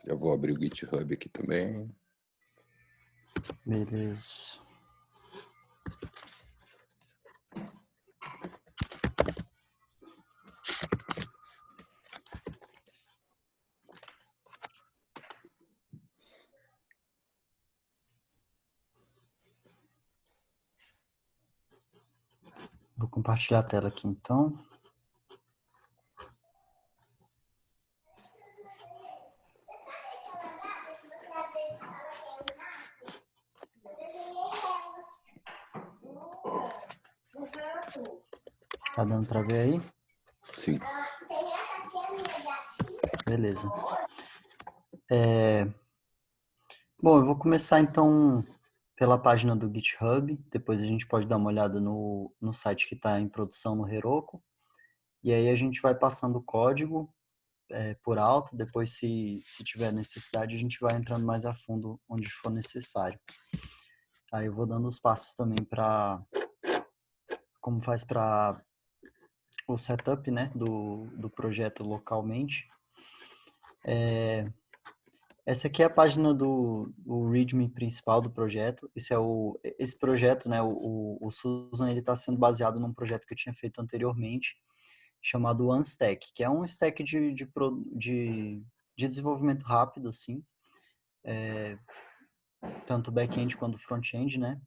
Eu vou abrir o GitHub aqui também. Beleza. Vou compartilhar a tela aqui, então. Tá dando para ver aí? Sim. Beleza. Bom, eu vou começar então pela página do GitHub, depois a gente pode dar uma olhada no site que está em produção no Heroku, e aí a gente vai passando o código por alto, depois se tiver necessidade a gente vai entrando mais a fundo onde for necessário. Aí eu vou dando os passos também para como faz para o setup, né, do projeto localmente. Essa aqui é a página do README principal do projeto. Esse projeto, né, o Susan, ele está sendo baseado num projeto que eu tinha feito anteriormente, chamado OneStack, que é um stack de desenvolvimento rápido, assim, tanto back-end quanto front-end, né?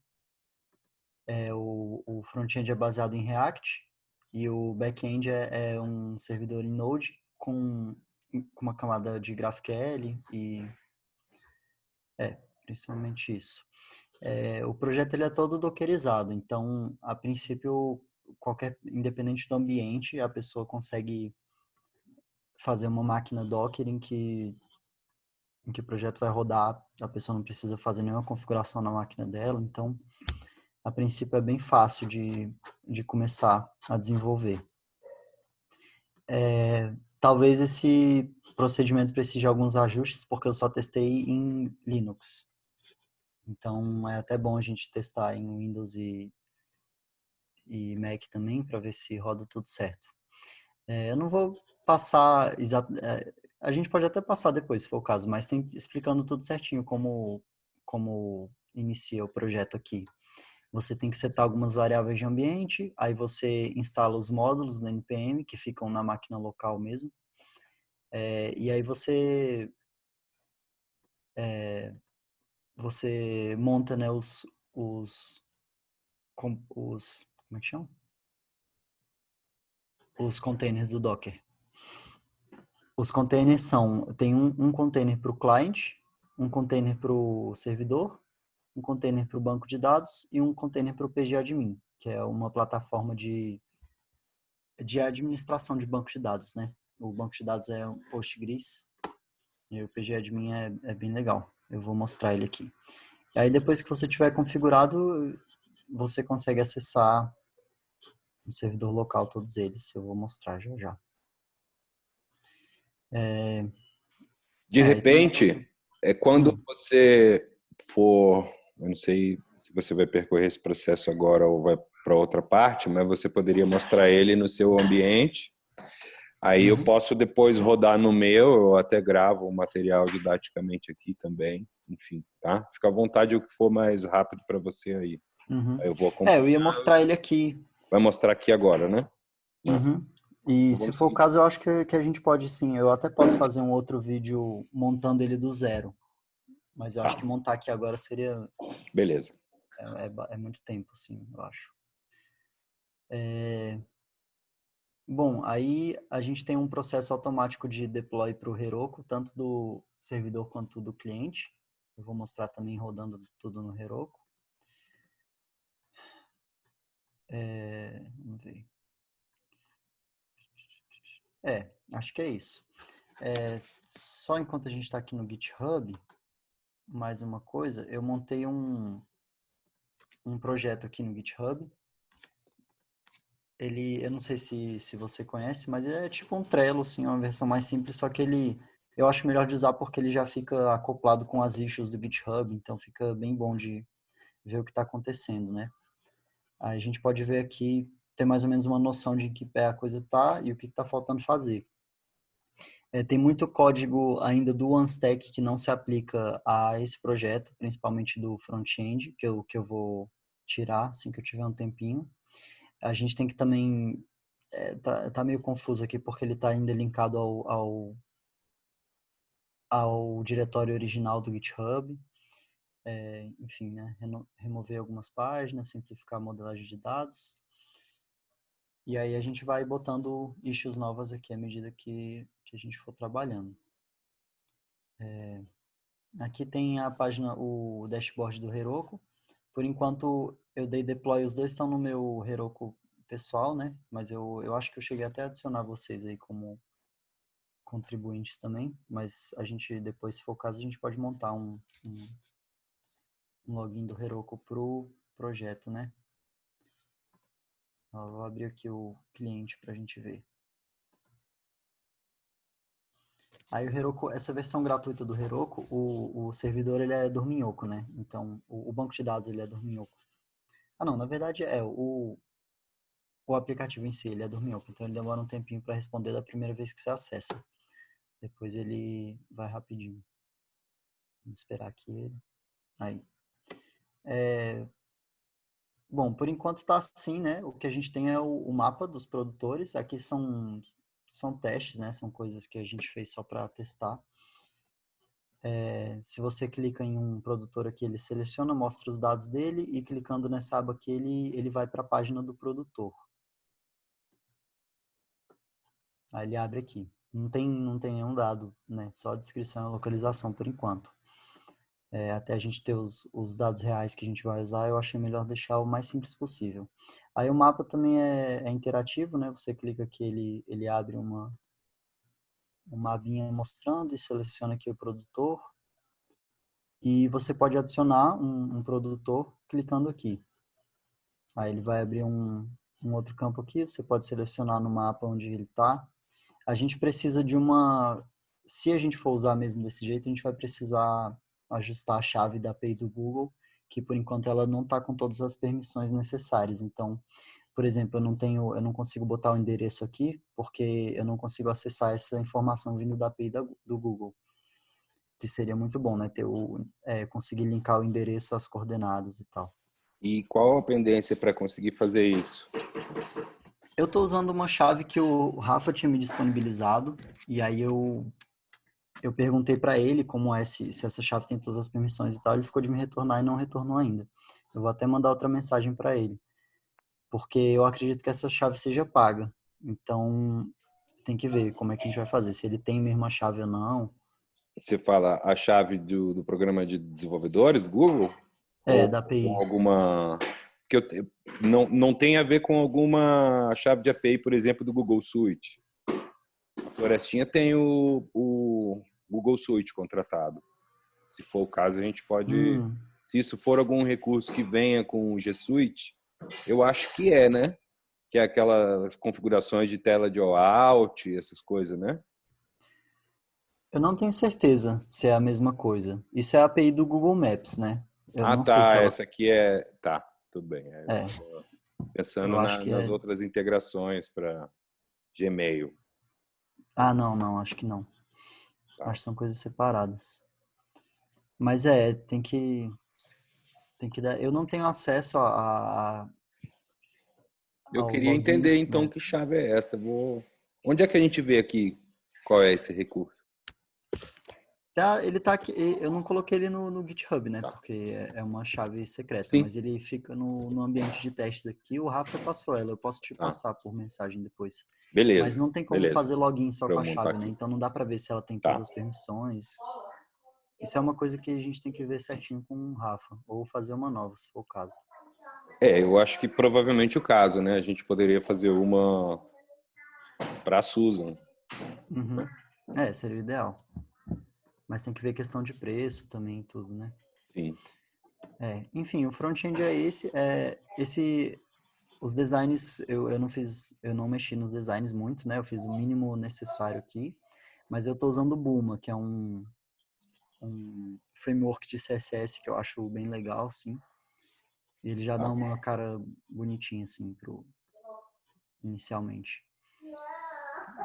O front-end é baseado em React e o back-end é um servidor em Node com uma camada de GraphQL e principalmente isso. O projeto ele é todo dockerizado, então, a princípio, independente do ambiente, a pessoa consegue fazer uma máquina Docker em que o projeto vai rodar, a pessoa não precisa fazer nenhuma configuração na máquina dela, então, a princípio é bem fácil de começar a desenvolver. Talvez esse procedimento precise de alguns ajustes, porque eu só testei em Linux. Então, é até bom a gente testar em Windows e Mac também, para ver se roda tudo certo. Eu não vou passar, a gente pode até passar depois, se for o caso, mas tem explicando tudo certinho como inicia o projeto aqui. Você tem que setar algumas variáveis de ambiente, aí você instala os módulos do NPM, que ficam na máquina local mesmo, e aí você monta, né, como é que chama? Os containers do Docker. Os containers tem um container para o client, um container para o servidor, um container para o banco de dados e um container para o pgadmin, que é uma plataforma de administração de banco de dados, né? O banco de dados é um Postgres e o pgadmin é bem legal. Eu vou mostrar ele aqui. E aí depois que você tiver configurado, você consegue acessar no servidor local todos eles. Eu vou mostrar já já. De repente, quando você for, eu não sei se você vai percorrer esse processo agora ou vai para outra parte, mas você poderia mostrar ele no seu ambiente. Aí eu posso depois rodar no meu, eu até gravo o material didaticamente aqui também. Enfim, tá? Fica à vontade o que for mais rápido para você aí. Aí eu vou acompanhar. Eu ia mostrar ele aqui. Vai mostrar aqui agora, né? E Então, se vamos for o seguir. caso, eu acho que a gente pode sim. Eu até posso fazer um outro vídeo montando ele do zero. Mas eu acho que montar aqui agora seria... Beleza. É muito tempo, assim, eu acho. Bom, aí a gente tem um processo automático de deploy para o Heroku, tanto do servidor quanto do cliente. Eu vou mostrar também rodando tudo no Heroku. Vamos ver. Acho que é isso. Só enquanto a gente está aqui no GitHub, mais uma coisa, eu montei um projeto aqui no GitHub. Eu não sei se você conhece, mas ele é tipo um Trello, assim, uma versão mais simples, só que eu acho melhor de usar porque ele já fica acoplado com as issues do GitHub, então fica bem bom de ver o que está acontecendo, né? Aí a gente pode ver aqui, ter mais ou menos uma noção de em que pé a coisa tá e o que está faltando fazer. Tem muito código ainda do OneStack que não se aplica a esse projeto, principalmente do front-end, que eu vou tirar assim que eu tiver um tempinho. A gente tem que também... tá meio confuso aqui, porque ele está ainda linkado ao diretório original do GitHub. Enfim, né? Remover algumas páginas, simplificar a modelagem de dados. E aí a gente vai botando issues novas aqui à medida que a gente for trabalhando. Aqui tem a página, o dashboard do Heroku. Por enquanto eu dei deploy, os dois estão no meu Heroku pessoal, né? Mas eu acho que eu cheguei até a adicionar vocês aí como contribuintes também. Mas a gente depois, se for o caso, a gente pode montar um login do Heroku pro projeto, né? Eu vou abrir aqui o cliente para a gente ver. Aí o Heroku, essa versão gratuita do Heroku, o servidor ele é Dorminhoco, né? Então, o banco de dados ele é Dorminhoco. Ah, não, na verdade o aplicativo em si, ele é Dorminhoco. Então, ele demora um tempinho para responder da primeira vez que você acessa. Depois ele vai rapidinho. Vamos esperar aqui ele. Aí. Bom, por enquanto tá assim, né? O que a gente tem é o mapa dos produtores. Aqui são testes, né? São coisas que a gente fez só para testar. Se você clica em um produtor aqui, ele seleciona, mostra os dados dele e clicando nessa aba aqui, ele vai para a página do produtor. Aí ele abre aqui. Não tem nenhum dado, né? Só a descrição e localização por enquanto. Até a gente ter os dados reais que a gente vai usar, eu achei melhor deixar o mais simples possível. Aí o mapa também é interativo, né? Você clica aqui, ele abre uma abinha mostrando e seleciona aqui o produtor. E você pode adicionar um produtor clicando aqui. Aí ele vai abrir um outro campo aqui, você pode selecionar no mapa onde ele está. A gente precisa de se a gente for usar mesmo desse jeito, a gente vai precisar ajustar a chave da API do Google, que por enquanto ela não está com todas as permissões necessárias. Então, por exemplo, eu não consigo botar o endereço aqui, porque eu não consigo acessar essa informação vindo da API do Google. Que seria muito bom, né? Conseguir linkar o endereço às coordenadas e tal. E qual a pendência para conseguir fazer isso? Eu estou usando uma chave que o Rafa tinha me disponibilizado, e aí eu perguntei para ele como é se essa chave tem todas as permissões e tal, ele ficou de me retornar e não retornou ainda. Eu vou até mandar outra mensagem para ele, porque eu acredito que essa chave seja paga. Então, tem que ver como é que a gente vai fazer, se ele tem mesmo a chave ou não. Você fala a chave do programa de desenvolvedores, Google? Ou Da com API. alguma... não tem a ver com alguma chave de API, por exemplo, do Google Suite. A Florestinha tem o Google Suite contratado. Se for o caso, a gente pode... Se isso for algum recurso que venha com o G Suite, eu acho que né? Que é aquelas configurações de tela de OAuth, essas coisas, né? Eu não tenho certeza se é a mesma coisa. Isso é a API do Google Maps, né? Eu Ah, não sei se tá. ela... Essa aqui é... Tá, tudo bem. Eu Pensando acho que nas é... outras integrações para Gmail. Ah, não, acho que não. Tá. Acho que são coisas separadas. Mas tem que dar... Eu não tenho acesso Eu ao queria entender, login, então, né? que chave é essa. Onde é que a gente vê aqui qual é esse recurso? Ele tá aqui, eu não coloquei ele no GitHub, né? Tá. Porque é uma chave secreta, Sim. mas ele fica no ambiente de testes aqui. O Rafa passou ela, eu posso te Tá. passar por mensagem depois. Mas Beleza. não tem como Beleza. fazer login só Para com eu a montar chave, né? aqui. Então não dá para ver se ela tem todas Tá. as permissões. Isso é uma coisa que a gente tem que ver certinho com o Rafa, ou fazer uma nova, se for o caso. Eu acho que provavelmente o caso, né? A gente poderia fazer uma para a Susan. Uhum. Seria o ideal. Mas tem que ver questão de preço também, tudo, né? Sim. Enfim, o front-end é esse. Os designs, eu não mexi nos designs muito, né? Eu fiz o mínimo necessário aqui, mas eu tô usando o Bulma, que é um framework de CSS que eu acho bem legal, assim. E ele já dá Tá. uma cara bonitinha, assim, inicialmente.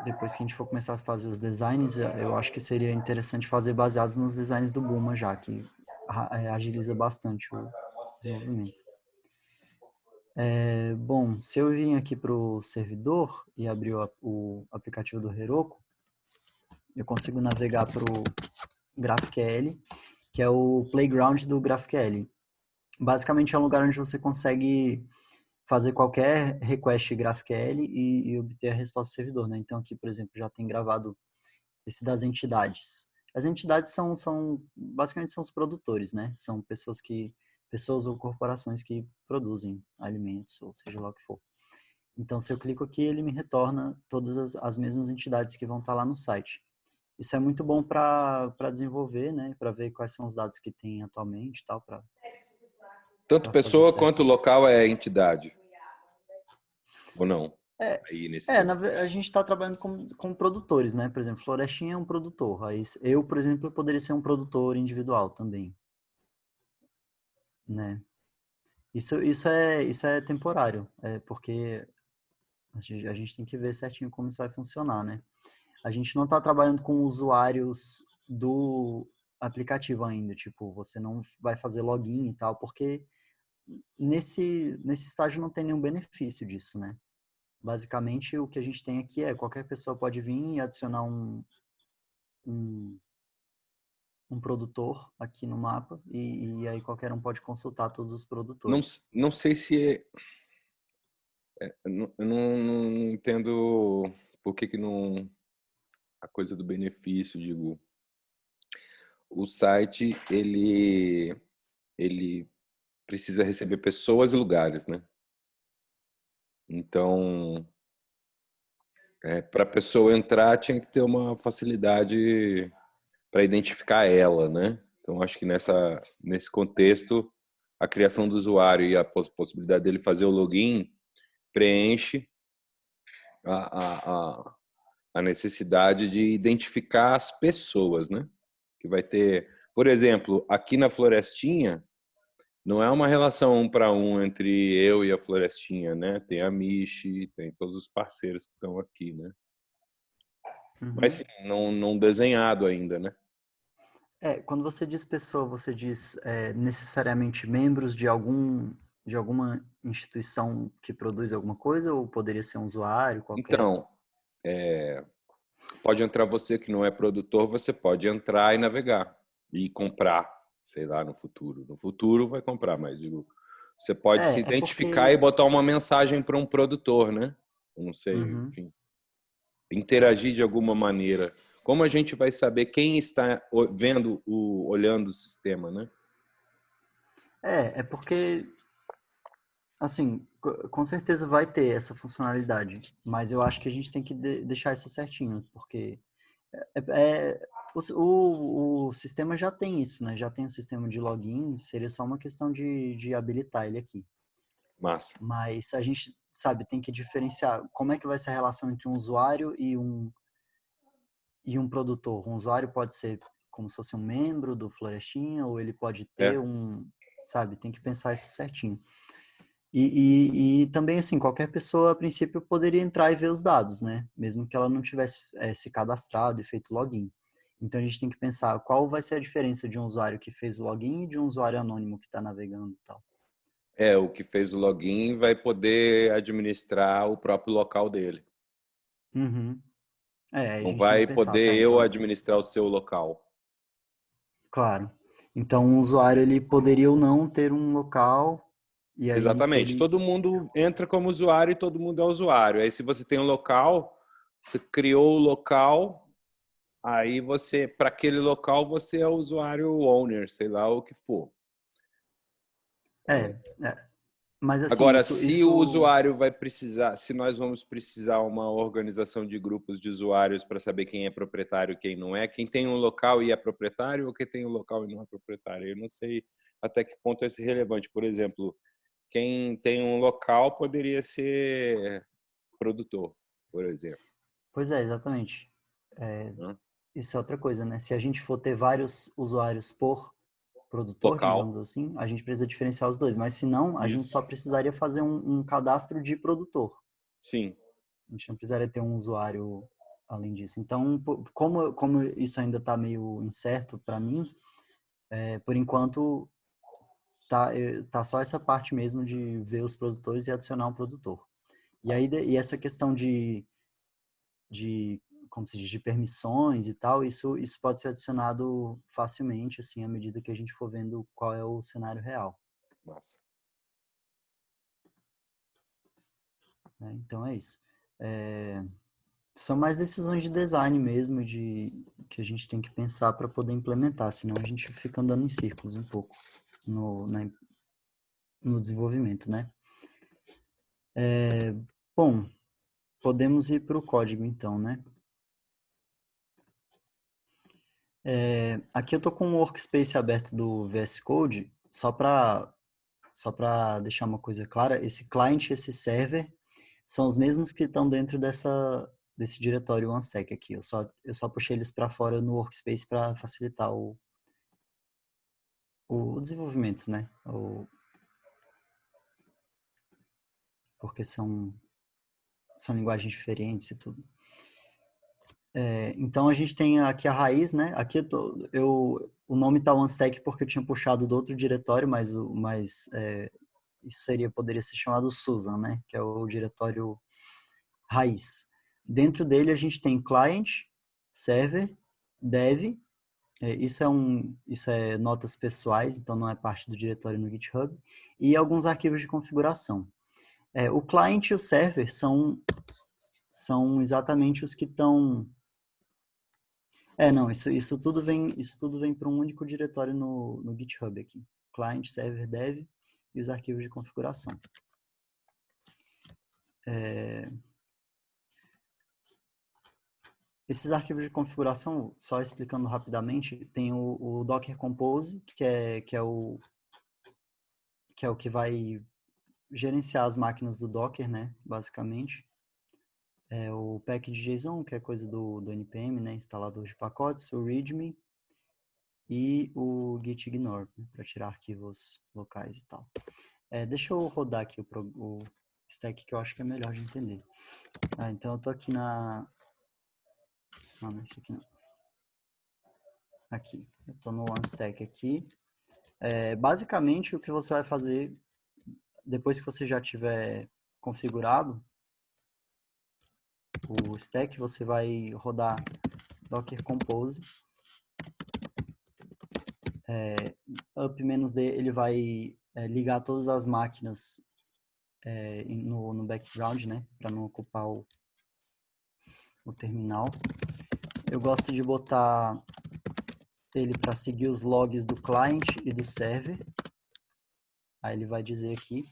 depois que a gente for começar a fazer os designs, eu acho que seria interessante fazer baseados nos designs do Bulma já, que agiliza bastante o desenvolvimento. Bom, se eu vim aqui para o servidor e abrir o aplicativo do Heroku, eu consigo navegar para o GraphQL, que é o playground do GraphQL. Basicamente é um lugar onde você consegue fazer qualquer request GraphQL e obter a resposta do servidor, né? Então aqui, por exemplo, já tem gravado esse das entidades. As entidades basicamente são os produtores, né? São pessoas ou corporações que produzem alimentos, ou seja lá o que for. Então, se eu clico aqui, ele me retorna todas as mesmas entidades que vão estar lá no site. Isso é muito bom para desenvolver, né? Para ver quais são os dados que tem atualmente e tal, Tanto fazer pessoa quanto certas... local é entidade. Ou não? É, Aí nesse tempo. a gente está trabalhando com produtores, né? Por exemplo, Florestinha é um produtor. Aí eu, por exemplo, poderia ser um produtor individual também, né? Isso é temporário, porque a gente tem que ver certinho como isso vai funcionar, né? A gente não está trabalhando com usuários do aplicativo ainda, tipo, você não vai fazer login e tal, porque nesse estágio não tem nenhum benefício disso, né? Basicamente, o que a gente tem aqui é qualquer pessoa pode vir e adicionar um, um produtor aqui no mapa e aí qualquer um pode consultar todos os Não, produtores. não sei se eu não entendo por que não a coisa do benefício, digo. O site ele precisa receber pessoas e lugares, né? Então, para a pessoa entrar tinha que ter uma facilidade para identificar ela, né? Então, acho que nesse contexto, a criação do usuário e a possibilidade dele fazer o login preenche a, a, a necessidade de identificar as pessoas, né? Que vai ter, por exemplo, aqui na Florestinha, não é uma relação 1 para 1 entre eu e a Florestinha, né? Tem a Michi, tem todos os parceiros que estão aqui, né? Mas Uhum. sim, não desenhado ainda, né? Quando você diz pessoa, você diz necessariamente membros de alguma instituição que produz alguma coisa ou poderia ser um usuário qualquer? Então, pode entrar você que não é produtor, você pode entrar e navegar e comprar, sei lá, no futuro. No futuro vai comprar, mas digo, você pode se É identificar e porque... botar uma mensagem para um produtor, né? Eu não sei, Uhum. enfim, interagir de alguma maneira. Como a gente vai saber quem está olhando o sistema, né? É porque, assim, com certeza vai ter essa funcionalidade, mas eu acho que a gente tem que deixar isso certinho, porque é, é, o sistema já tem isso, né? Já tem um sistema de login, seria só uma questão de habilitar ele aqui. Massa. Mas a gente, sabe, tem que diferenciar como é que vai ser a relação entre um usuário e um produtor. Um usuário pode ser como se fosse um membro do Florestinha, ou ele pode ter É. sabe, tem que pensar isso certinho. E também, assim, qualquer pessoa, a princípio, poderia entrar e ver os dados, né? Mesmo que ela não tivesse se cadastrado e feito login. Então, a gente tem que pensar qual vai ser a diferença de um usuário que fez login e de um usuário anônimo que está navegando e tal. O que fez o login vai poder administrar o próprio local dele. Uhum. A Não gente tem que vai pensar, tá? poder eu Então, administrar o seu local. claro. Então, um usuário, ele poderia ou não ter um local, e aí se Exatamente. ele... Todo mundo entra como usuário e todo mundo é usuário. Aí, se você tem um local, você criou o local, aí você, para aquele local, você é o usuário owner, sei lá o que for. É, mas assim, Agora, isso, se o isso... usuário vai precisar, se nós vamos precisar uma organização de grupos de usuários para saber quem é proprietário e quem não é, quem tem um local e é proprietário ou quem tem um local e não é proprietário, eu não sei até que ponto é relevante. Por exemplo, quem tem um local poderia ser produtor, por exemplo. Pois é, exatamente. É, Né? isso é outra coisa, né? Se a gente for ter vários usuários por produtor, Local, digamos assim, a gente precisa diferenciar os dois. Mas se não, a gente isso. só precisaria fazer um cadastro de produtor. Sim. A gente não precisaria ter um usuário. além disso. Então, como isso ainda está meio incerto para mim, por enquanto tá só essa parte mesmo de ver os produtores e adicionar um produtor. E aí e essa questão de como se diz, de permissões e tal, isso pode ser adicionado facilmente, assim, à medida que a gente for vendo qual é o cenário real. Massa. Então é isso. São mais decisões de design mesmo, que a gente tem que pensar para poder implementar, senão a gente fica andando em círculos um pouco no desenvolvimento, né? Bom, podemos ir para o código então, né? Aqui eu tô com o workspace aberto do VS Code, só para deixar uma coisa clara, esse client e esse server são os mesmos que estão dentro desse diretório OneStack aqui. Eu só puxei eles para fora no workspace para facilitar o desenvolvimento, né? Porque são linguagens diferentes e tudo. Então a gente tem aqui a raiz, né? Aqui o nome tá OneStack porque eu tinha puxado do outro diretório, mas isso poderia ser chamado Susan, né? Que é o diretório raiz. Dentro dele a gente tem client, server, dev. Isso é notas pessoais, então não é parte do diretório no GitHub, e alguns arquivos de configuração. O client e o server são exatamente os que estão. Não, isso tudo vem para um único diretório no GitHub aqui. Client, server, dev e os arquivos de configuração. Esses arquivos de configuração, só explicando rapidamente, tem o Docker Compose, que é o que vai gerenciar as máquinas do Docker, né, basicamente. O package.json, que é coisa do npm, né, instalador de pacotes, o readme e o gitignore, né, para tirar arquivos locais e tal. Deixa eu rodar aqui o stack que eu acho que é melhor de entender. Então eu tô aqui não, esse aqui não. Aqui, eu tô no OneStack aqui. Basicamente o que você vai fazer depois que você já tiver configurado o stack, você vai rodar Docker Compose. Up-D, ele vai ligar todas as máquinas no background, né? Para não ocupar o terminal. Eu gosto de botar ele para seguir os logs do client e do server. Aí ele vai dizer aqui.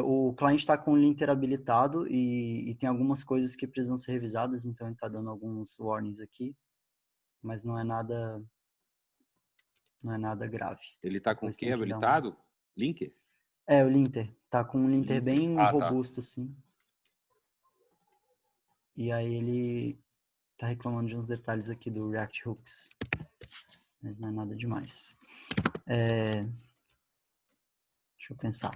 O cliente está com o linter habilitado e tem algumas coisas que precisam ser revisadas, então ele está dando alguns warnings aqui, mas não é nada grave. Ele está com o que habilitado? Linker? O linter. Tá com um linter bem robusto, sim. E aí ele tá reclamando de uns detalhes aqui do React Hooks. Mas não é nada demais. Deixa eu pensar.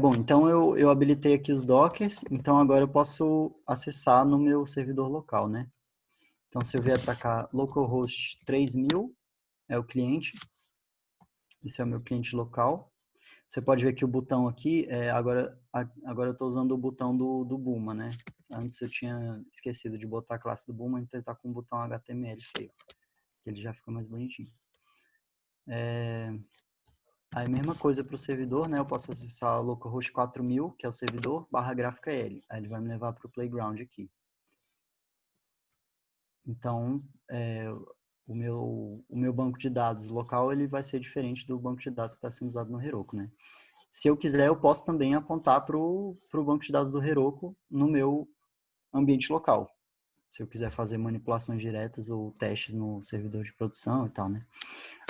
Bom, então eu habilitei aqui os dockers, então agora eu posso acessar no meu servidor local, né? Então se eu vier para cá, localhost 3000 é o cliente. Esse é o meu cliente local. Você pode ver que o botão aqui, agora eu estou usando o botão do Bulma, né? Antes eu tinha esquecido de botar a classe do Bulma, então ele está com o botão HTML feio, que ele já fica mais bonitinho. Aí mesma coisa para o servidor, né? Eu posso acessar o localhost 4000, que é o servidor, /GráficaL. Aí ele vai me levar para o playground aqui. Então, o meu banco de dados local ele vai ser diferente do banco de dados que está sendo usado no Heroku, né? Se eu quiser, eu posso também apontar para o banco de dados do Heroku no meu ambiente local. Se eu quiser fazer manipulações diretas ou testes no servidor de produção e tal, né?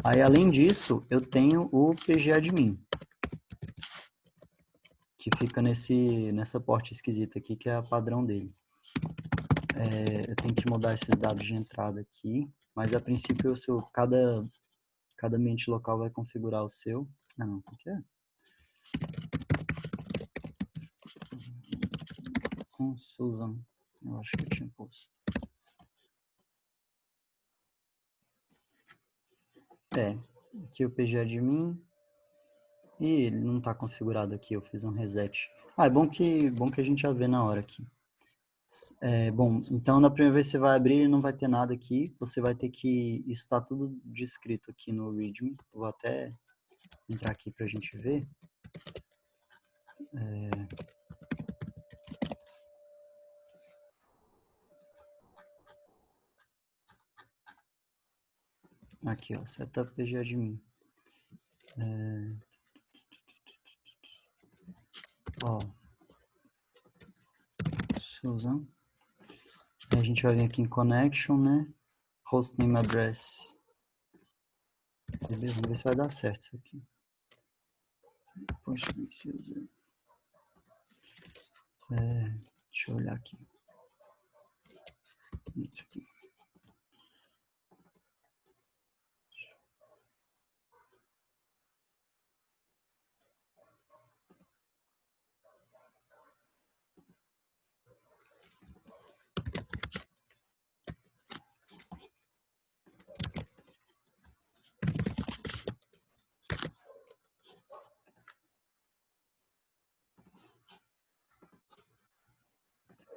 Aí, além disso, eu tenho o pgadmin, que fica nessa porta esquisita aqui, que é a padrão dele. Eu tenho que mudar esses dados de entrada aqui, mas a princípio cada ambiente local vai configurar o seu. Não, o que é? Com Susan, eu acho que eu tinha posto. Aqui o pgadmin. E ele não está configurado aqui, eu fiz um reset. É bom que a gente já vê na hora aqui. Bom, então na primeira vez que você vai abrir, ele não vai ter nada aqui. Você vai ter que... Isso está tudo descrito aqui no README. Vou até entrar aqui para a gente ver. Aqui, ó, setup pgadmin. Ó, Susan. A gente vai vir aqui em connection, né? Hostname address. Beleza, vamos ver se vai dar certo isso aqui. Poxa, deixa eu olhar aqui. Isso aqui.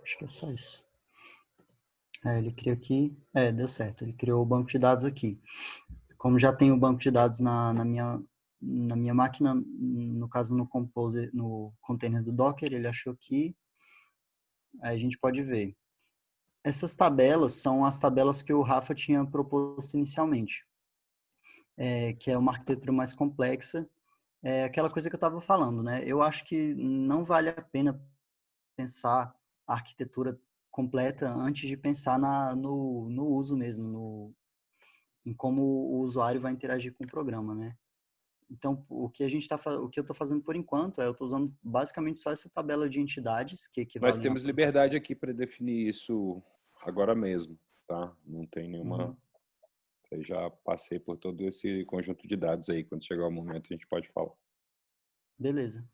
Acho que é só isso. Ele criou aqui. Deu certo. Ele criou o banco de dados aqui. Como já tem o banco de dados na minha máquina, no caso no Composer, no container do Docker, ele achou aqui. Aí a gente pode ver. Essas tabelas são as tabelas que o Rafa tinha proposto inicialmente, que é uma arquitetura mais complexa. É aquela coisa que eu estava falando, né? Eu acho que não vale a pena pensar a arquitetura completa antes de pensar no uso mesmo, em como o usuário vai interagir com o programa, né? Então, o que eu estou fazendo por enquanto eu estou usando basicamente só essa tabela de entidades que Nós equivalem a... temos liberdade aqui para definir isso agora mesmo, tá? Não tem nenhuma... Uhum. Eu já passei por todo esse conjunto de dados aí. Quando chegar o momento, a gente pode falar. Beleza.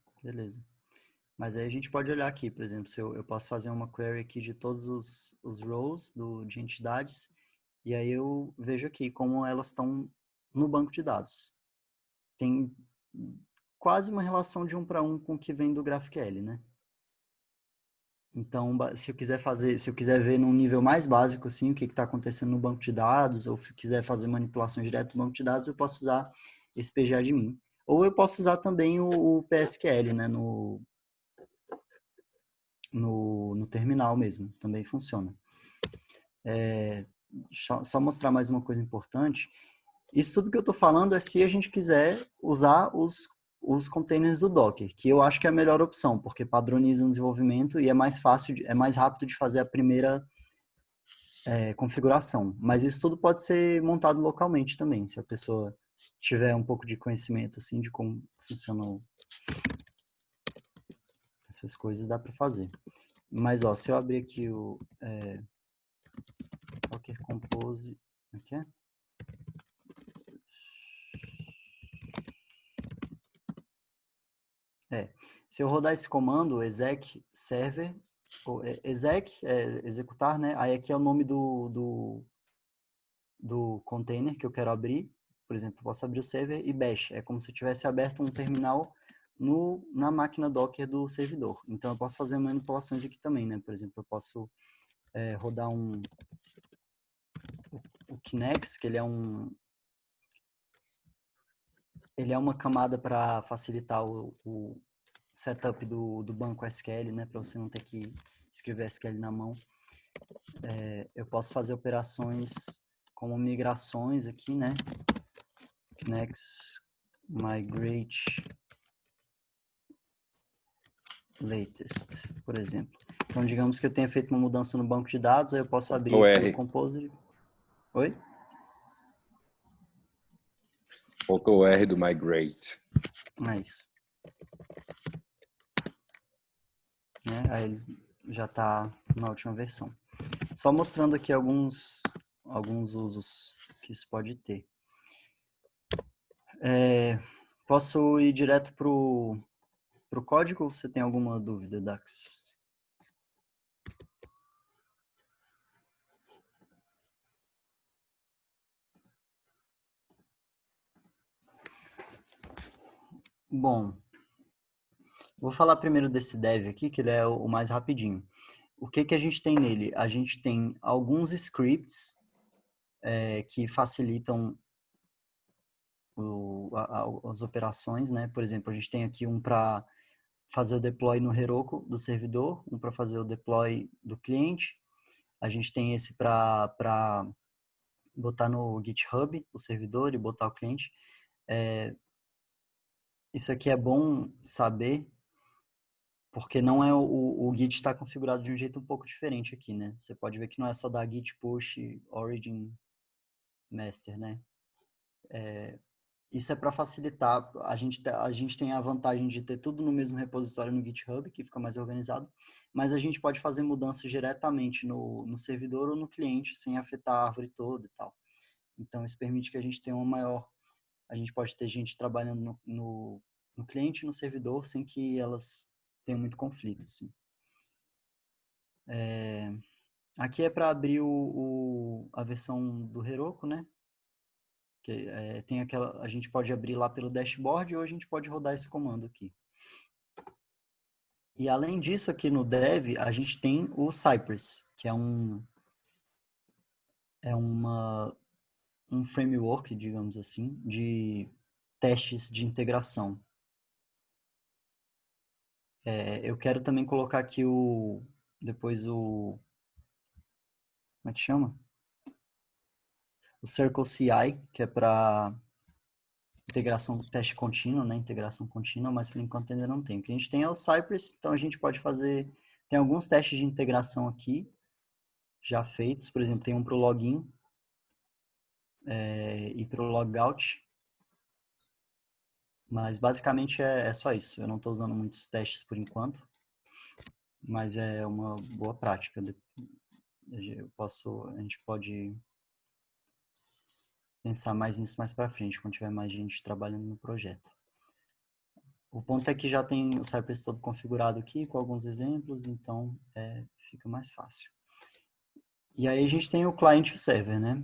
Mas aí a gente pode olhar aqui, por exemplo, se eu posso fazer uma query aqui de todos os rows de entidades, e aí eu vejo aqui como elas estão no banco de dados. Tem quase uma relação de 1 para 1 com o que vem do GraphQL, né? Então, se eu quiser ver num nível mais básico, assim, o que está acontecendo no banco de dados, ou quiser fazer manipulações direto no banco de dados, eu posso usar esse pgadmin. Ou eu posso usar também o PSQL, né, no terminal mesmo, também funciona. Só mostrar mais uma coisa importante. Isso tudo que eu estou falando é se a gente quiser usar os containers do Docker, que eu acho que é a melhor opção, porque padroniza o desenvolvimento e é mais fácil, é mais rápido de fazer a primeira configuração. Mas isso tudo pode ser montado localmente também, se a pessoa tiver um pouco de conhecimento assim de como funcionam essas coisas, dá para fazer. Mas ó, se eu abrir aqui o Docker Compose, aqui se eu rodar esse comando exec server, ou exec executar, né? Aí aqui é o nome do container que eu quero abrir. Por exemplo, eu posso abrir o server e bash. É como se eu tivesse aberto um terminal na máquina Docker do servidor. Então eu posso fazer manipulações aqui também, né? Por exemplo, eu posso rodar o Kinex, que ele é uma camada para facilitar o setup do banco SQL, né? Para você não ter que escrever SQL na mão. Eu posso fazer operações como migrações aqui, né? Kinex migrate latest, por exemplo. Então, digamos que eu tenha feito uma mudança no banco de dados, aí eu posso abrir aqui o Composer. Oi? Faltou o R do migrate. É isso. Aí já está na última versão. Só mostrando aqui alguns usos que isso pode ter. Posso ir direto para o código ou você tem alguma dúvida, Dax? Bom, vou falar primeiro desse dev aqui, que ele é o mais rapidinho. O que a gente tem nele? A gente tem alguns scripts que facilitam as operações, né? Por exemplo, a gente tem aqui um para fazer o deploy no Heroku do servidor, um para fazer o deploy do cliente. A gente tem esse para botar no GitHub o servidor e botar o cliente. Isso aqui é bom saber, porque não é o Git está configurado de um jeito um pouco diferente aqui, né? Você pode ver que não é só dar git push origin master, né? Isso é para facilitar. A gente tem a vantagem de ter tudo no mesmo repositório no GitHub, que fica mais organizado, mas a gente pode fazer mudanças diretamente no servidor ou no cliente, sem afetar a árvore toda e tal. Então, isso permite que a gente tenha uma maior... A gente pode ter gente trabalhando no cliente e no servidor sem que elas tenham muito conflito, assim. Aqui é para abrir a versão do Heroku, né? Que tem aquela, a gente pode abrir lá pelo dashboard ou a gente pode rodar esse comando aqui. E além disso, aqui no Dev, a gente tem o Cypress, que é um framework, digamos assim, de testes de integração. Eu quero também colocar aqui depois como é que chama? O Circle CI, que é para integração, teste contínuo, né? Integração contínua, mas por enquanto ainda não tem. O que a gente tem é o Cypress, então a gente pode fazer... Tem alguns testes de integração aqui, já feitos. Por exemplo, tem um para o login e para o logout. Mas basicamente é só isso. Eu não estou usando muitos testes por enquanto, mas é uma boa prática. A gente pode pensar mais nisso mais para frente, quando tiver mais gente trabalhando no projeto. O ponto é que já tem o Cypress todo configurado aqui, com alguns exemplos, então fica mais fácil. E aí a gente tem o client e o server, né?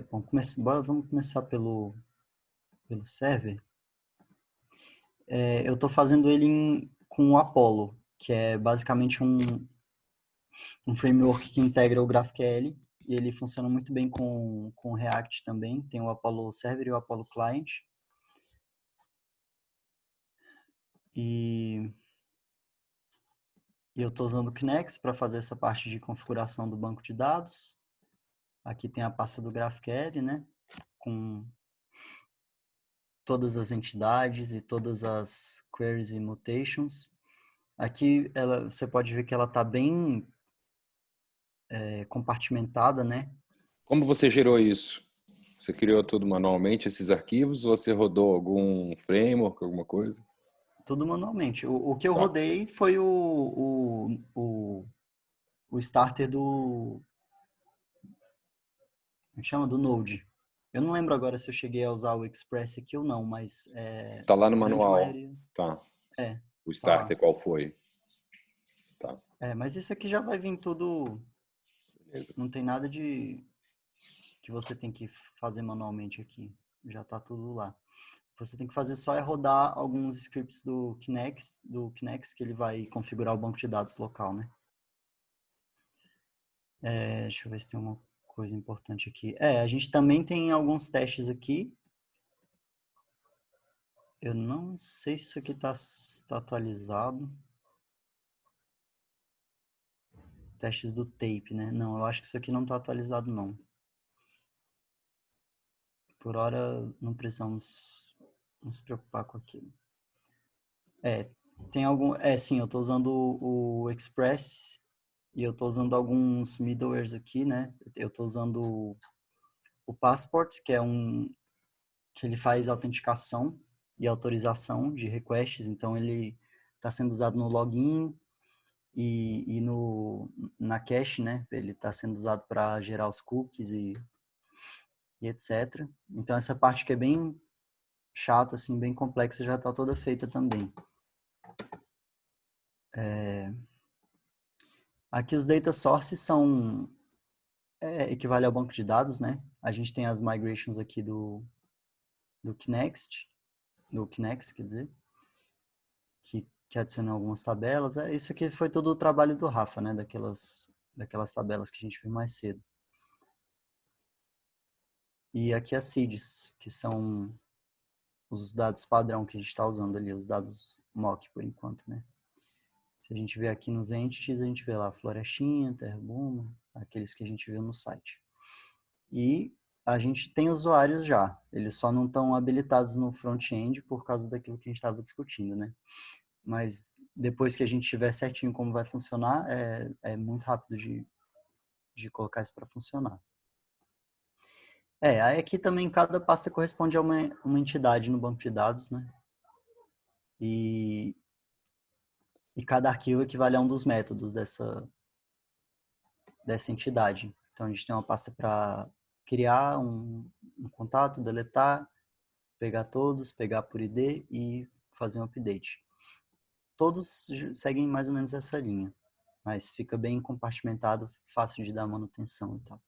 Vamos começar pelo server. Eu estou fazendo ele com o Apollo, que é basicamente um framework que integra o GraphQL, e ele funciona muito bem com o React também. Tem o Apollo Server e o Apollo Client. E eu estou usando o Kinex para fazer essa parte de configuração do banco de dados. Aqui tem a pasta do GraphQL, né? Com todas as entidades e todas as queries e mutations. Aqui você pode ver que ela está bem compartimentada, né? Como você gerou isso? Você criou tudo manualmente, esses arquivos, ou você rodou algum framework, alguma coisa? Tudo manualmente. O que eu Tá. rodei foi o starter como é que chama? Do Node. Eu não lembro agora se eu cheguei a usar o Express aqui ou não, mas Tá lá no a grande manual. maioria Tá. O tá lá. starter qual foi? Tá. Mas isso aqui já vai vir tudo, Beleza. não tem nada de que você tem que fazer manualmente aqui. Já tá tudo lá. Você tem que fazer só rodar alguns scripts do Kinex, que ele vai configurar o banco de dados local, né? Deixa eu ver se tem uma coisa importante aqui. A gente também tem alguns testes aqui. Eu não sei se isso aqui tá atualizado. Testes do tape, né? Não, eu acho que isso aqui não tá atualizado, não. Por hora, não precisamos nos preocupar com aquilo. Tem algum... sim, eu tô usando o Express e eu tô usando alguns middlewares aqui, né? Eu tô usando o Passport, que é que ele faz autenticação e autorização de requests, então ele está sendo usado no login e na cache, né? Ele está sendo usado para gerar os cookies e etc. Então essa parte que é bem chata, assim, bem complexa, já está toda feita também. Aqui os data sources são equivale ao banco de dados, né? A gente tem as migrations aqui do Kinext. do Kinex, quer dizer, que adicionou algumas tabelas. Isso aqui foi todo o trabalho do Rafa, né? Daquelas tabelas que a gente viu mais cedo. E aqui as seeds, que são os dados padrão que a gente está usando ali, os dados mock por enquanto, né? Se a gente ver aqui nos entities, a gente vê lá Florestinha, Terrebuma, aqueles que a gente viu no site. E a gente tem usuários já, eles só não estão habilitados no front-end por causa daquilo que a gente estava discutindo, né? Mas depois que a gente tiver certinho como vai funcionar, é muito rápido de colocar isso para funcionar. Aí aqui também cada pasta corresponde a uma entidade no banco de dados, né? E cada arquivo equivale a um dos métodos dessa entidade. Então a gente tem uma pasta para criar um contato, deletar, pegar todos, pegar por ID e fazer um update. Todos seguem mais ou menos essa linha, mas fica bem compartimentado, fácil de dar manutenção e tal.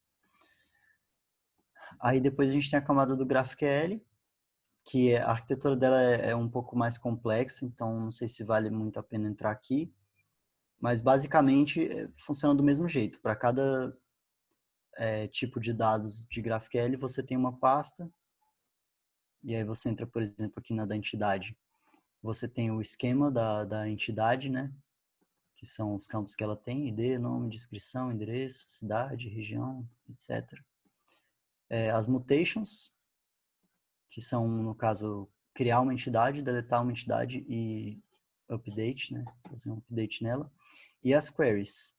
Aí depois a gente tem a camada do GraphQL, que a arquitetura dela é um pouco mais complexa, então não sei se vale muito a pena entrar aqui, mas basicamente funciona do mesmo jeito. Para cada tipo de dados de GraphQL, você tem uma pasta, e aí você entra, por exemplo, aqui na da entidade. Você tem o esquema da entidade, né? Que são os campos que ela tem, ID, nome, descrição, endereço, cidade, região, etc. As mutations, que são, no caso, criar uma entidade, deletar uma entidade e update, né? Fazer um update nela. E as queries,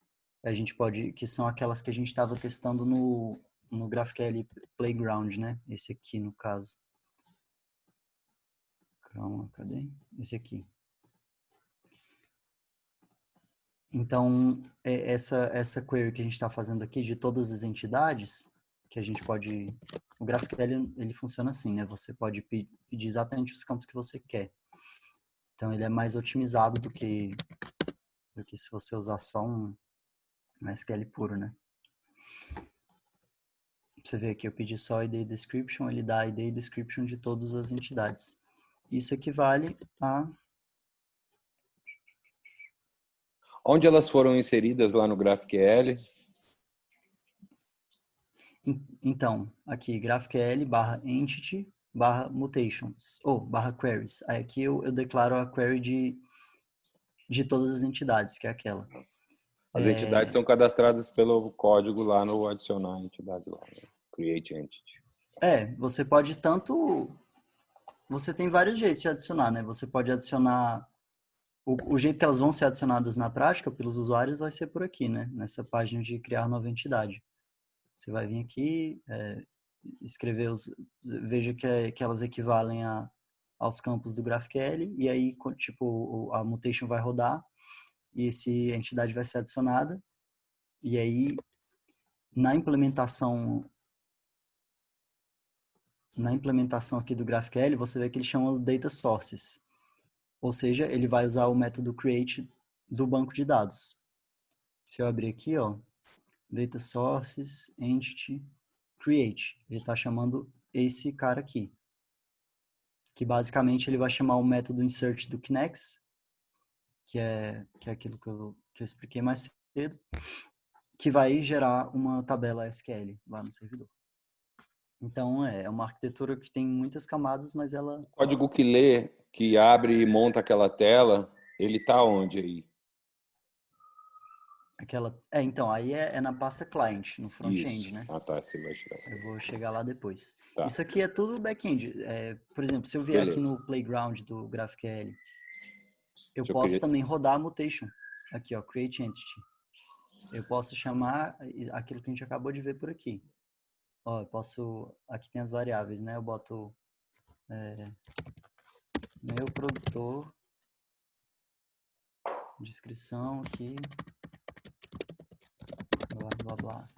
que são aquelas que a gente estava testando no GraphQL Playground, né? Esse aqui, no caso. Calma, cadê? Esse aqui. Então, essa query que a gente está fazendo aqui de todas as entidades, que a gente pode... O GraphQL, ele funciona assim, né? Você pode pedir exatamente os campos que você quer. Então, ele é mais otimizado do que se você usar só um SQL puro, né? Você vê aqui, eu pedi só ID description, ele dá ID description de todas as entidades. Isso equivale a... Onde elas foram inseridas lá no GraphQL? Então, aqui, GraphQL /entity /mutations, ou /queries. Aí aqui eu declaro a query de todas as entidades, que é aquela. As entidades são cadastradas pelo código lá no adicionar entidade lá, né? Create entity. Você pode tanto... Você tem vários jeitos de adicionar, né? Você pode adicionar... O jeito que elas vão ser adicionadas na prática pelos usuários vai ser por aqui, né? Nessa página de criar nova entidade. Você vai vir aqui, escrever veja que elas equivalem aos campos do GraphQL, e aí, tipo, a mutation vai rodar, e a entidade vai ser adicionada, e aí, na implementação aqui do GraphQL, você vê que ele chama os data sources, ou seja, ele vai usar o método create do banco de dados. Se eu abrir aqui, ó, data sources, entity, create, ele está chamando esse cara aqui, que basicamente ele vai chamar o método insert do Kinex, que é aquilo que eu expliquei mais cedo, que vai gerar uma tabela SQL lá no servidor. Então, é uma arquitetura que tem muitas camadas, mas ela... O código que lê, que abre e monta aquela tela, ele está onde aí? Então, aí é na pasta client, no front-end, Isso. né? Ah, tá, você vai tirar. Eu vou chegar lá depois. Tá. Isso aqui é tudo back-end. Por exemplo, se eu vier aqui no playground do GraphQL, eu posso também rodar a mutation. Aqui, ó, create entity. Eu posso chamar aquilo que a gente acabou de ver por aqui. Ó, eu posso... Aqui tem as variáveis, né? Eu boto meu produtor, descrição aqui, blá, blá, blá.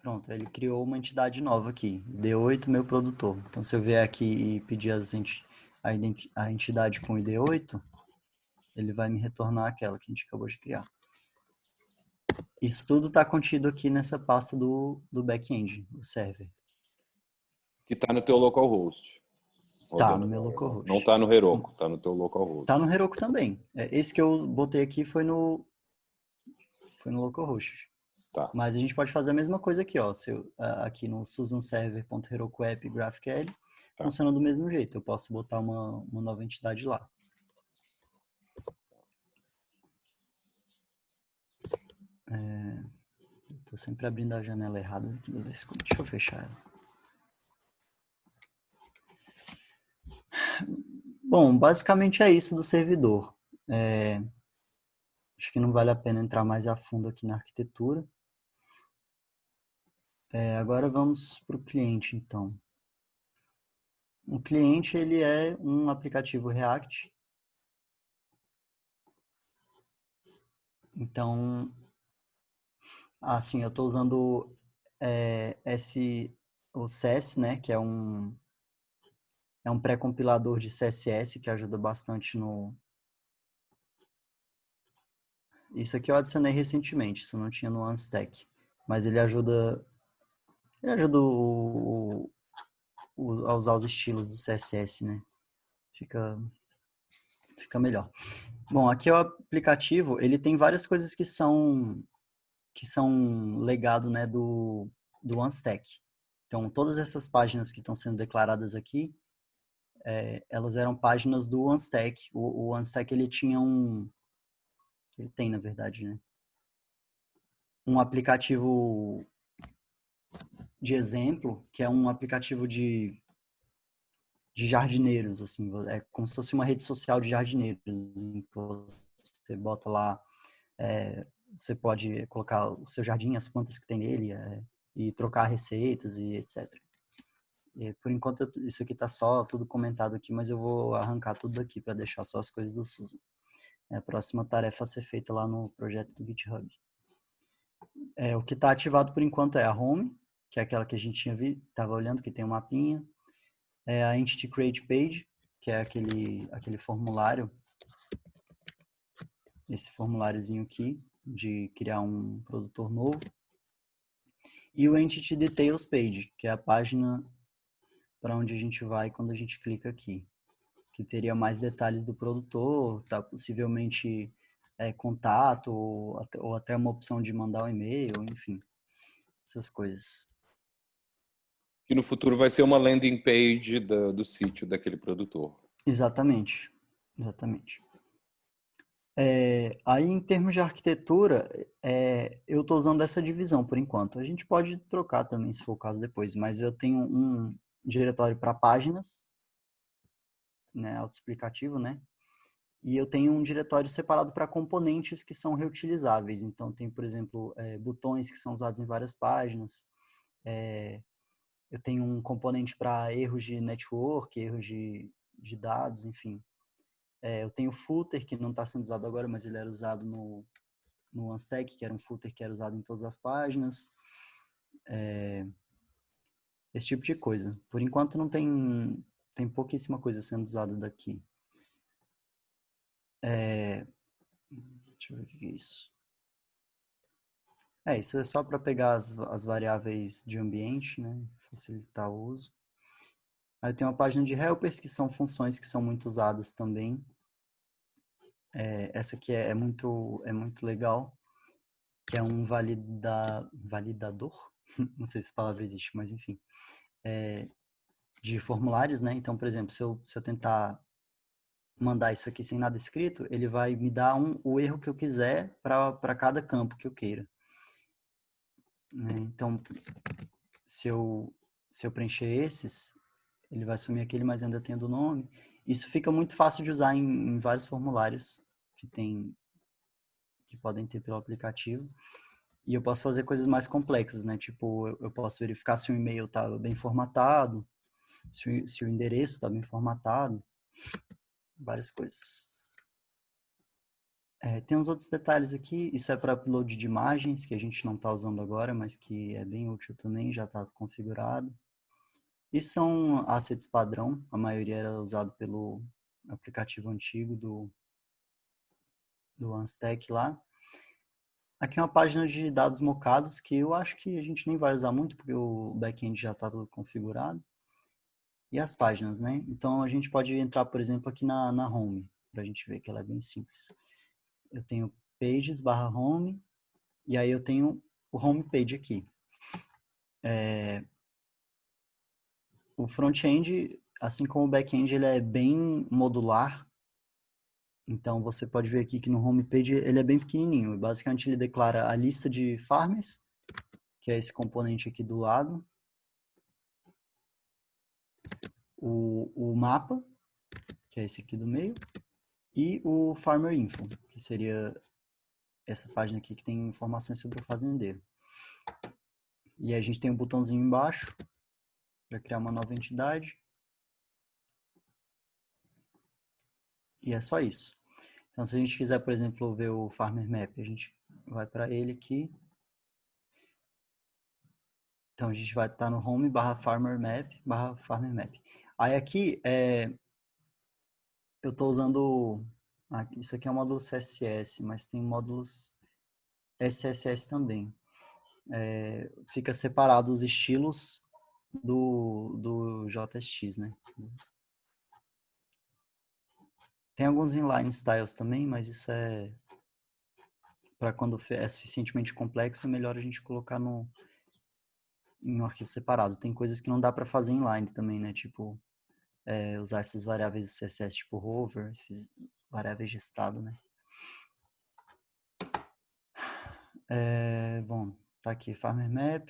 Pronto, ele criou uma entidade nova aqui, ID8 meu produtor. Então, se eu vier aqui e pedir a entidade com ID8, ele vai me retornar aquela que a gente acabou de criar. Isso tudo está contido aqui nessa pasta do back-end, do server. Que está no teu localhost. Tá, no Rodando meu agora. Não localhost. está no Heroku, está no teu localhost. Tá no Heroku também. Esse que eu botei aqui foi no localhost. Tá. Mas a gente pode fazer a mesma coisa aqui, ó. Aqui no susanserver.heroku app GraphQL, Tá. funciona do mesmo jeito. Eu posso botar uma nova entidade lá. Tô sempre abrindo a janela errada aqui. Deixa eu fechar ela. Bom, basicamente é isso do servidor. Acho que não vale a pena entrar mais a fundo aqui na arquitetura. Agora vamos para o cliente, então. O cliente, ele é um aplicativo React. Então, assim, eu estou usando o Sass, né, que é um pré-compilador de CSS que ajuda bastante no... Isso aqui eu adicionei recentemente, isso não tinha no Unstack. Mas ele ajuda a usar os estilos do CSS, né? Fica melhor. Bom, aqui é o aplicativo, ele tem várias coisas que são legado, né, do Unstack. Então, todas essas páginas que estão sendo declaradas aqui, elas eram páginas do Unstack. O Unstack, ele tem, na verdade, né, um aplicativo de exemplo, que é um aplicativo de jardineiros, assim, é como se fosse uma rede social de jardineiros. Você bota lá, você pode colocar o seu jardim, as plantas que tem nele, e trocar receitas e etc. E, por enquanto, isso aqui está só tudo comentado aqui, mas eu vou arrancar tudo daqui para deixar só as coisas do Susan. A próxima tarefa a ser feita lá no projeto do GitHub. O que está ativado por enquanto é a Home, que é aquela que a gente estava olhando, que tem um mapinha. A Entity Create Page, que é aquele formulário, esse formuláriozinho aqui, de criar um produtor novo. E o Entity Details Page, que é a página para onde a gente vai quando a gente clica aqui, que teria mais detalhes do produtor, tá, possivelmente contato, ou até uma opção de mandar um e-mail, enfim, essas coisas. Que no futuro vai ser uma landing page do sítio daquele produtor. Exatamente, exatamente. Aí, em termos de arquitetura, eu estou usando essa divisão por enquanto. A gente pode trocar também, se for o caso, depois, mas eu tenho um diretório para páginas, né, autoexplicativo, né? E eu tenho um diretório separado para componentes que são reutilizáveis. Então, tem, por exemplo, botões que são usados em várias páginas. Eu tenho um componente para erros de network, erros de dados, enfim. Eu tenho o footer, que não está sendo usado agora, mas ele era usado no Unstack, que era um footer que era usado em todas as páginas. Esse tipo de coisa. Por enquanto, não tem pouquíssima coisa sendo usada daqui. Deixa eu ver o que é isso. Isso é só para pegar as variáveis de ambiente, né? Facilitar o uso. Aí tem uma página de helpers, que são funções que são muito usadas também. Essa aqui é muito legal, que é um validador, não sei se a palavra existe, mas enfim, de formulários, né? Então, por exemplo, se eu tentar mandar isso aqui sem nada escrito, ele vai me dar o erro que eu quiser para cada campo que eu queira. Então, se eu preencher esses, ele vai sumir aquele, mas ainda tem do nome. Isso fica muito fácil de usar em vários formulários que podem ter pelo aplicativo. E eu posso fazer coisas mais complexas, né? Tipo, eu posso verificar se o e-mail está bem formatado, se o endereço está bem formatado, várias coisas. Tem uns outros detalhes aqui. Isso é para upload de imagens, que a gente não está usando agora, mas que é bem útil também, já está configurado. Isso são assets padrão, a maioria era usado pelo aplicativo antigo do Unstack lá. Aqui é uma página de dados mocados que eu acho que a gente nem vai usar muito, porque o back-end já está tudo configurado. E as páginas, né? Então, a gente pode entrar, por exemplo, aqui na home, para a gente ver que ela é bem simples. Eu tenho pages barra home, e aí eu tenho o home page aqui. O front-end, assim como o back-end, ele é bem modular. Então, você pode ver aqui que no home page ele é bem pequenininho. Basicamente, ele declara a lista de farmers, que é esse componente aqui do lado. O mapa, que é esse aqui do meio. E o farmer info, que seria essa página aqui que tem informações sobre o fazendeiro. E aí a gente tem um botãozinho embaixo para criar uma nova entidade. E é só isso. Então, se a gente quiser, por exemplo, ver o Farmer Map, a gente vai para ele aqui. Então, a gente vai estar no home /farmer map. Aí aqui, eu estou usando... isso aqui é um módulo CSS, mas tem módulos SSS também. Fica separado os estilos do JSX, né? Tem alguns inline styles também, mas isso é para quando é suficientemente complexo, é melhor a gente colocar em um arquivo separado. Tem coisas que não dá para fazer inline também, né? Tipo, usar essas variáveis do CSS, tipo hover, essas variáveis de estado, né? Bom, tá aqui, Farmer Map.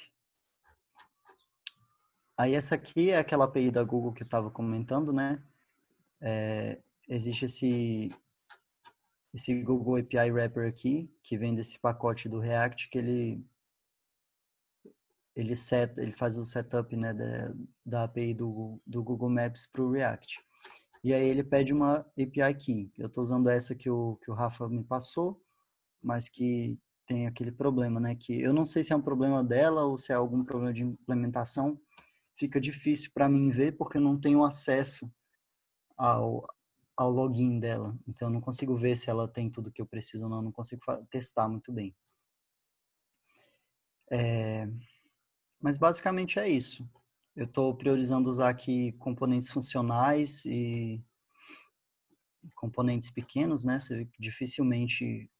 Aí essa aqui é aquela API da Google que eu estava comentando, né? Existe esse Google API Wrapper aqui, que vem desse pacote do React, que ele faz o setup, né, da API do Google Maps para o React. E aí ele pede uma API Key. Eu estou usando essa que o Rafa me passou, mas que tem aquele problema, né? Que eu não sei se é um problema dela ou se é algum problema de implementação. Fica difícil para mim ver porque eu não tenho acesso ao login dela. Então eu não consigo ver se ela tem tudo que eu preciso ou não. Eu não consigo testar muito bem. Mas basicamente é isso. Eu estou priorizando usar aqui componentes funcionais e componentes pequenos, né? Dificilmente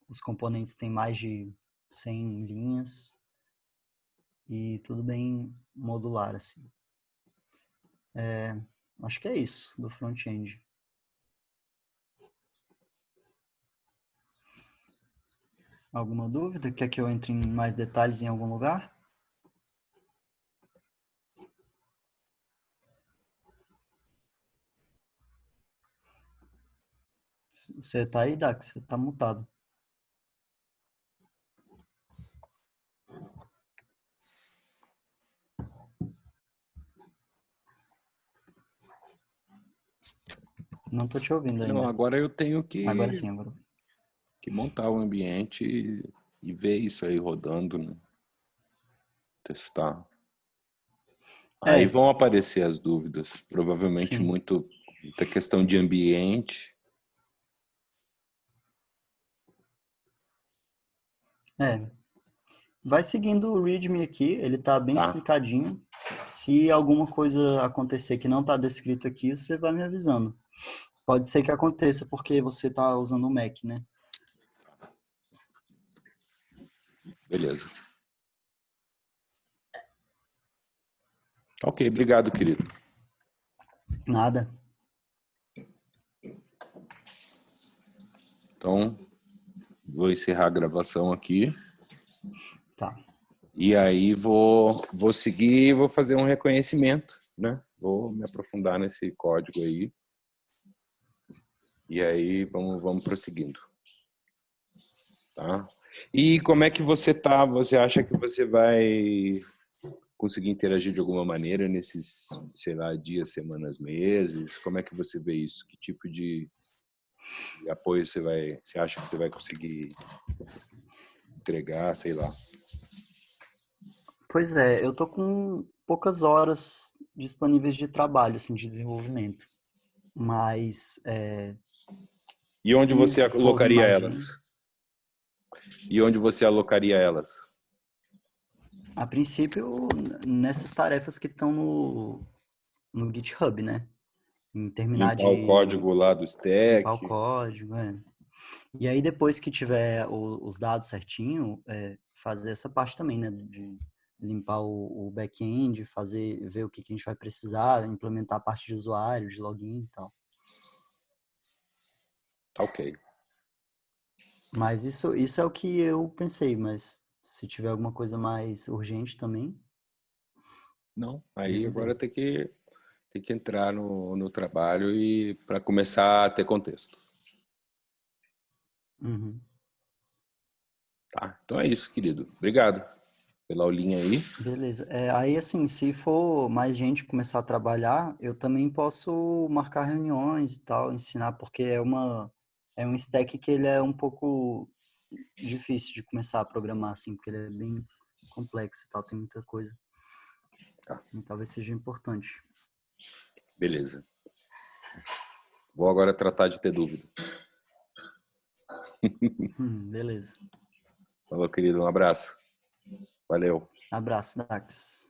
os componentes têm mais de 100 linhas e tudo bem modular, assim. Acho que é isso do front-end. Alguma dúvida? Quer que eu entre em mais detalhes em algum lugar? Você tá aí, Dax? Você tá mutado. Não tô te ouvindo ainda. Não, agora eu tenho Agora sim, agora. que montar o ambiente e ver isso aí rodando, né? Testar. Aí vão aparecer as dúvidas, provavelmente muita questão de ambiente. Vai seguindo o README aqui, ele tá bem explicadinho. Se alguma coisa acontecer que não tá descrito aqui, você vai me avisando. Pode ser que aconteça porque você tá usando o Mac, né? Beleza. Ok, obrigado, querido. Nada. Então, vou encerrar a gravação aqui. Tá. E aí vou seguir, vou fazer um reconhecimento, né? Vou me aprofundar nesse código aí. E aí vamos prosseguindo. Tá? E como é que você tá? Você acha que você vai conseguir interagir de alguma maneira nesses, sei lá, dias, semanas, meses? Como é que você vê isso? Que tipo de apoio você acha que você vai conseguir entregar, sei lá? Pois é, eu tô com poucas horas disponíveis de trabalho, assim, de desenvolvimento. Mas e onde você for colocaria mais elas? E onde você alocaria elas? A princípio, nessas tarefas que estão no GitHub, né? Em terminar Limpar o de código lá do limpar o stack? código, E aí, depois que tiver os dados certinho, fazer essa parte também, né? De limpar o back-end, ver o que a gente vai precisar, implementar a parte de usuário, de login e tal. Tá ok. Mas isso é o que eu pensei, mas se tiver alguma coisa mais urgente também, Não, aí vamos agora ver. tem que entrar no trabalho e para começar a ter contexto. Uhum. Tá? Então é isso, querido. Obrigado pela aulinha aí. Beleza. Aí, assim, se for mais gente começar a trabalhar, eu também posso marcar reuniões e tal, ensinar, porque é um stack que ele é um pouco difícil de começar a programar, assim, porque ele é bem complexo e tal, tem muita coisa. Tá, E talvez seja importante. beleza. Vou agora tratar de ter dúvida. Beleza. Falou, querido. Um abraço. Valeu. Abraço, Dax.